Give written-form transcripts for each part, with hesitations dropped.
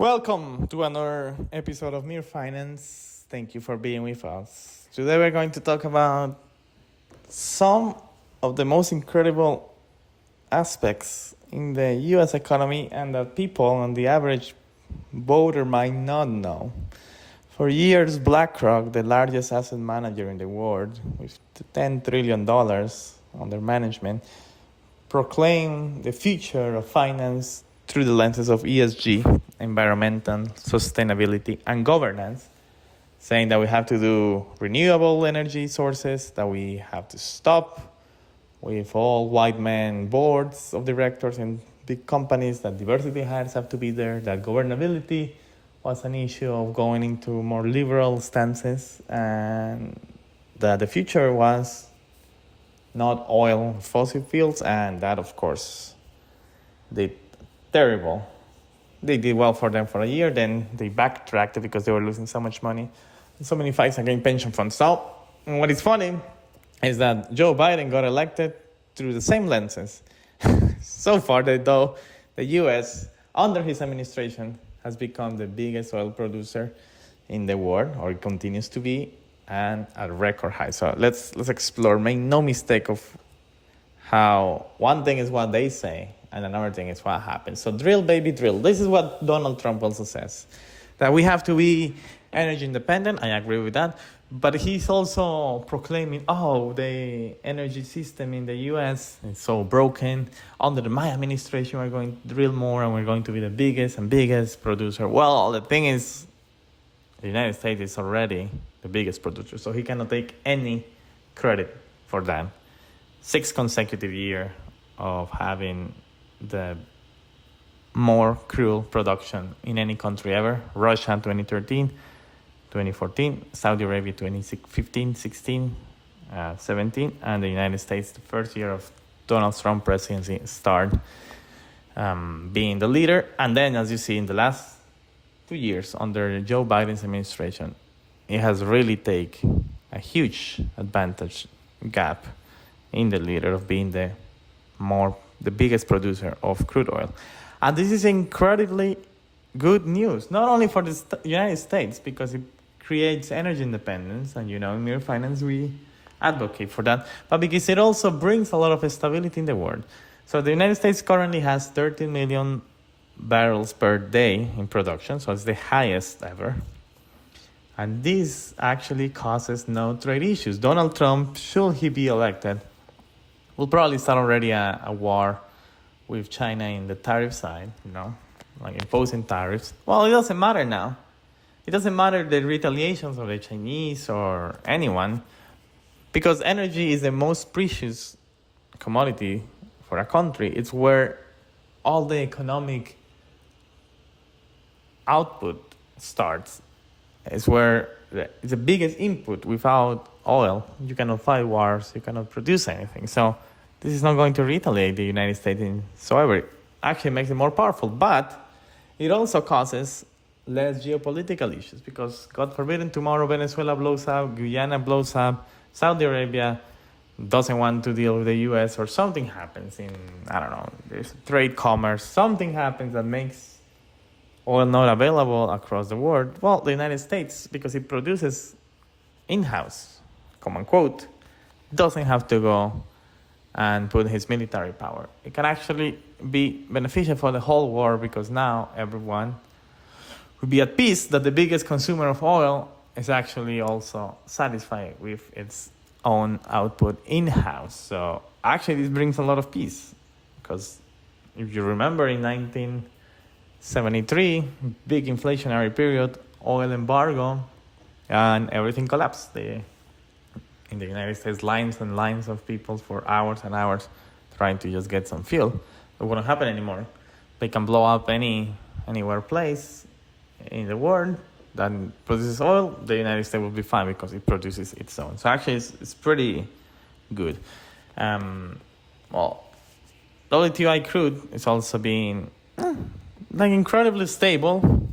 Welcome to another episode of Mere Finance. Thank you for being with us. Today we're going to talk about some of the most incredible aspects in the US economy and that people and the average voter might not know. For years, BlackRock, the largest asset manager in the world with $10 trillion under management, proclaimed the future of finance through the lenses of ESG, environmental, sustainability, and governance, saying that we have to do renewable energy sources, that we have to stop with all white men boards of directors in big companies, that diversity hires have to be there, that governability was an issue of going into more liberal stances, and that the future was not oil, fossil fuels, and that, of course, did terrible. They did well for them for a year, then they backtracked because they were losing so much money, so many fights against pension funds. So, what is funny is that Joe Biden got elected through the same lenses. So far, though, the U.S., under his administration, has become the biggest oil producer in the world, or it continues to be, and at record high. So let's explore. Make no mistake of how one thing is what they say and another thing is what happens. So drill, baby, drill. This is what Donald Trump also says, that we have to be energy independent. I agree with that. But he's also proclaiming, the energy system in the U.S. is so broken. Under my administration, we're going to drill more and we're going to be the biggest and biggest producer. Well, the thing is, the United States is already the biggest producer, so he cannot take any credit for that. 6 consecutive years of having the more crude production in any country ever. Russia 2013, 2014, Saudi Arabia 2015, 16, 17, and the United States, the first year of Donald Trump presidency, start being the leader. And then, as you see, in the last 2 years under Joe Biden's administration, it has really taken a huge advantage gap in the leader of being the biggest producer of crude oil. And this is incredibly good news, not only for the United States, because it creates energy independence, and in Mere Finance we advocate for that, but because it also brings a lot of stability in the world. So the United States currently has 13 million barrels per day in production, so it's the highest ever. And this actually causes no trade issues. Donald Trump, should he be elected, will probably start already a war with China in the tariff side, like imposing tariffs. Well, it doesn't matter now. It doesn't matter the retaliations of the Chinese or anyone, because energy is the most precious commodity for a country. It's where all the economic output starts. It's where it's the biggest input. Without oil, you cannot fight wars, you cannot produce anything. So this is not going to retaliate the United States in so it actually makes it more powerful. But it also causes less geopolitical issues, because God forbid tomorrow Venezuela blows up, Guyana blows up, Saudi Arabia doesn't want to deal with the US, or something happens there's trade commerce, something happens that makes oil not available across the world. Well, the United States, because it produces in-house, quote unquote, doesn't have to go and put his military power. It can actually be beneficial for the whole world, because now everyone will be at peace that the biggest consumer of oil is actually also satisfied with its own output in-house. So actually this brings a lot of peace, because if you remember in 1973, big inflationary period, oil embargo, and everything collapsed. In the United States, lines and lines of people for hours and hours trying to just get some fuel. It wouldn't happen anymore. They can blow up anywhere place in the world that produces oil. The United States will be fine because it produces its own. So actually it's pretty good. WTI crude is also being incredibly stable.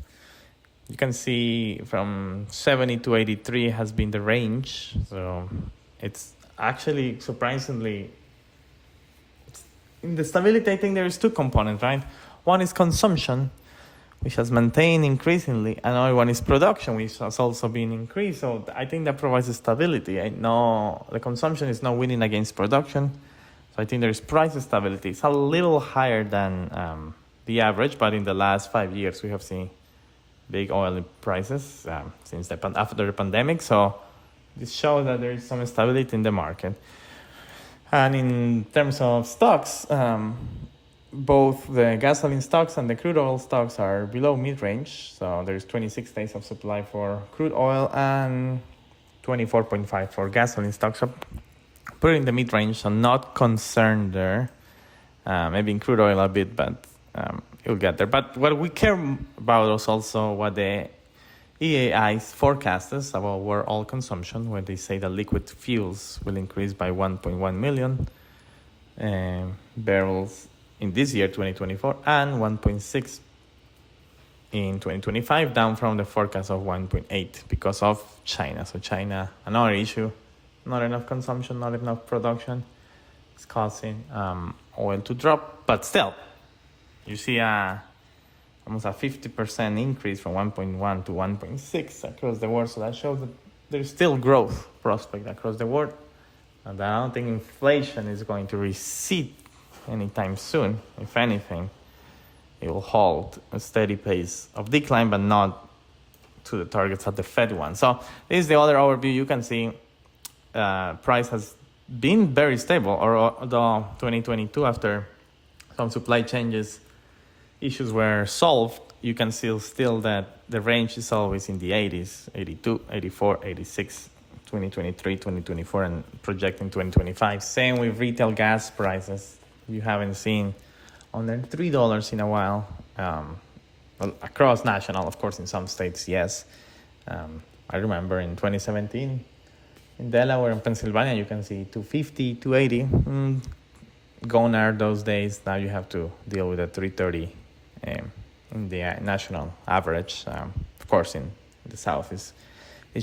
You can see from 70 to 83 has been the range. So it's actually surprisingly, in the stability, I think there is 2 components, right? One is consumption, which has maintained increasingly. Another one is production, which has also been increased. So I think that provides stability. I know the consumption is not winning against production. So I think there is price stability. It's a little higher than the average, but in the last 5 years, we have seen big oil prices since after the pandemic. So this shows that there is some stability in the market. And in terms of stocks, both the gasoline stocks and the crude oil stocks are below mid-range. So there's 26 days of supply for crude oil and 24.5 for gasoline stocks. So put it in the mid-range, so not concerned there. Maybe in crude oil a bit, but you'll get there. But what we care about is also what the EAI's forecast is about world oil consumption, where they say that liquid fuels will increase by 1.1 million barrels in this year, 2024, and 1.6 in 2025, down from the forecast of 1.8 because of China. So China, another issue, not enough consumption, not enough production, is causing oil to drop. But still, you see almost a 50% increase from 1.1 to 1.6 across the world. So that shows that there's still growth prospect across the world. And I don't think inflation is going to recede anytime soon. If anything, it will hold a steady pace of decline, but not to the targets that the Fed wants. So this is the other overview. You can see price has been very stable, although 2022, after some supply changes, issues were solved, you can see still that the range is always in the 80s, 82, 84, 86, 2023, 2024, and projecting 2025. Same with retail gas prices. You haven't seen under $3 in a while. Well, across national, of course, in some states, yes. I remember in 2017, in Delaware and Pennsylvania, you can see 250, 280. Gone are those days. Now you have to deal with a 330 in the national average. Of course, in the South it's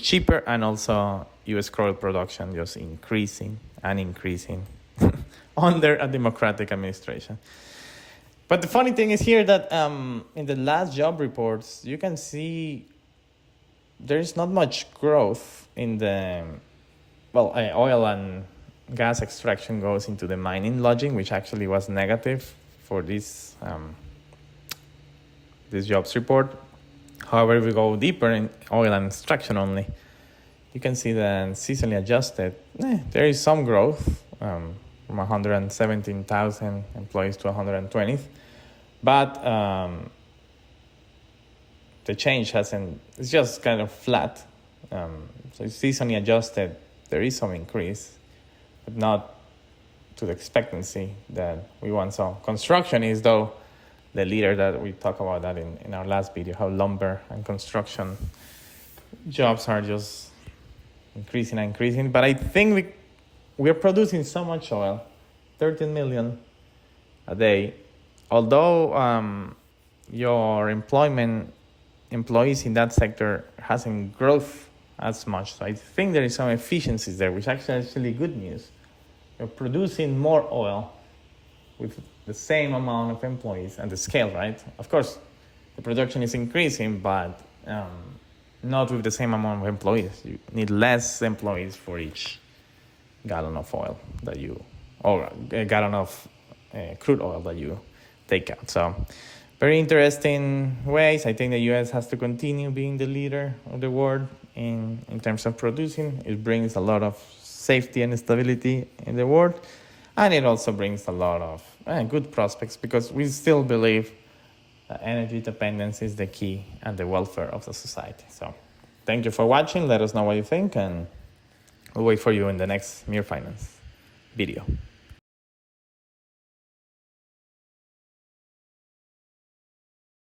cheaper, and also U.S. crude oil production just increasing and increasing under a Democratic administration. But the funny thing is here that in the last job reports, you can see there is not much growth in the, oil and gas extraction goes into the mining lodging, which actually was negative for this jobs report. However, if we go deeper in oil and extraction only, you can see that seasonally adjusted, there is some growth from 117,000 employees to 120. But the change it's just kind of flat. So seasonally adjusted, there is some increase, but not to the expectancy that we want. So construction is, though, the leader that we talked about that in our last video, how lumber and construction jobs are just increasing and increasing. But I think we're producing so much oil, 13 million a day. Although your employees in that sector hasn't growth as much. So I think there is some efficiencies there, which actually good news. You're producing more oil with the same amount of employees and the scale, right? Of course, the production is increasing, but not with the same amount of employees. You need less employees for each gallon of oil or a gallon of crude oil that you take out. So very interesting ways. I think the U.S. has to continue being the leader of the world in terms of producing. It brings a lot of safety and stability in the world. And it also brings a lot of good prospects, because we still believe that energy dependence is the key and the welfare of the society. So thank you for watching. Let us know what you think, and we'll wait for you in the next Mere Finance video.